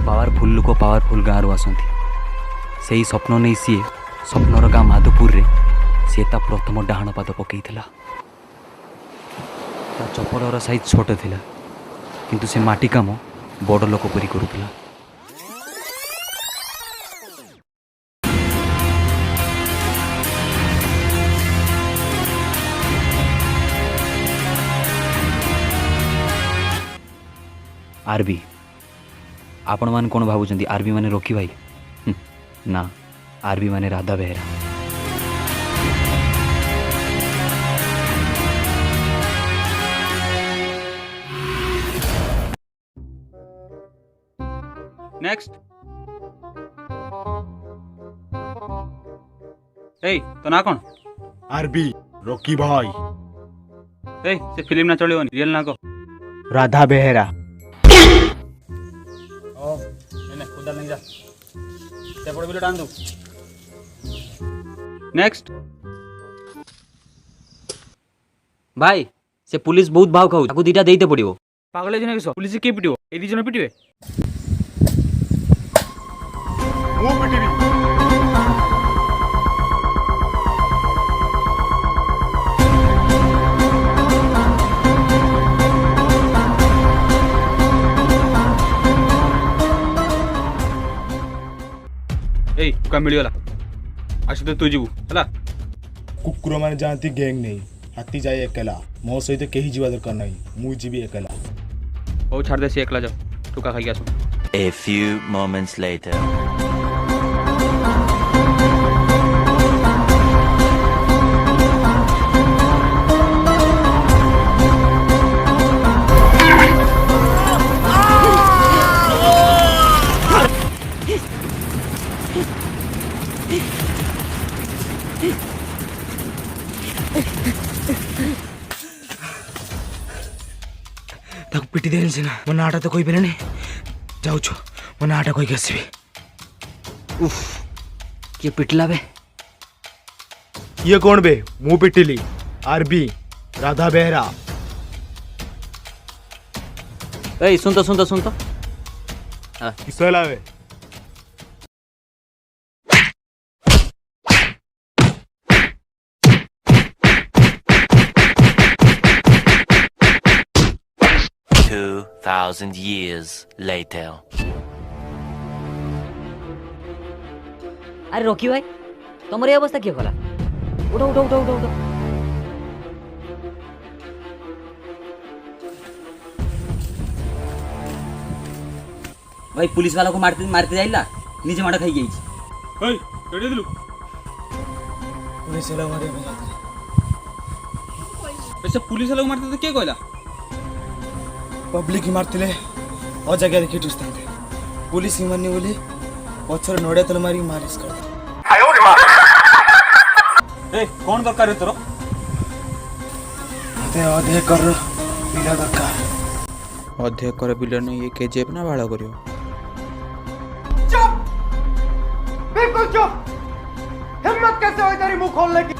Powerful लोक powerful गाँव आसती से ही स्वप्न नहीं सी स्वप्नर गाँ माधुपुर रे सी ता प्रथम डाहाण पाद पकई चपलर साइज छोट थिला किंतु से माटी काम बड़ लोक परी करुला। आरबी आपण मान कौन भावुं आरबी माने रॉकी भाई ना आरबी माने राधा बेहरा। नेक्स्ट ए तो ना कौन आरबी रॉकी भाई ए से फिल्म ना चलियो रियल ना को राधा बेहरा। ओ ने खुदा नहीं जा ते पड़ बिलो डाल दो। नेक्स्ट भाई से पुलिस बहुत भाव खाऊ ताकू दीटा देते पड़िबो। पागल जने किस पुलिस के पिटियो ए दी जने पिटिवे मु पिटिबी ए का मिलियोला आसे तो तू जीवु हला कुकुर माने जानती गैंग नहीं हाथी जाए अकेला मो सहित कहीं जीवा दरकार नहीं मु जीवी अकेला। ओ छाड़ दे से एकला जाओ टुका खाई आसो। A few moments later. ताको पिटी देनी सीना मो नाटा तो कोई पेलानी जाऊ छु मो नाटा कोई आसबी। उफ किए पिटला बे ये कौन बे मु पिटिली आरबी राधा बेहरा। ए सुन तो किसला बे 2,000 years later. अरे रॉकी भाई तुम ये अवस्था क्यों कला उठो उठो उठो उठो उठो। भाई पुलिस वाला को मारते मारते जाइला नीचे माड़ा खाई गई। ओए रेडी दिलु पुलिस वाला मारे बजा ऐसे पुलिस वाला को मारते तो के कहला पब्लिक मारतिले ओ जगह रे किटुस्तांते पुलिस ही मारनी बोली पछर नोड़े तल मारी मारिस कर आयो रे मां ए कौन दरकार है तोरो ते अधे कर बिला दरकार अधे कर बिल नहीं ये केजेब ना भाड़ा करियो। चुप बिल्कुल चुप हिम्मत कैसे हुई तेरी मुंह खोलने की।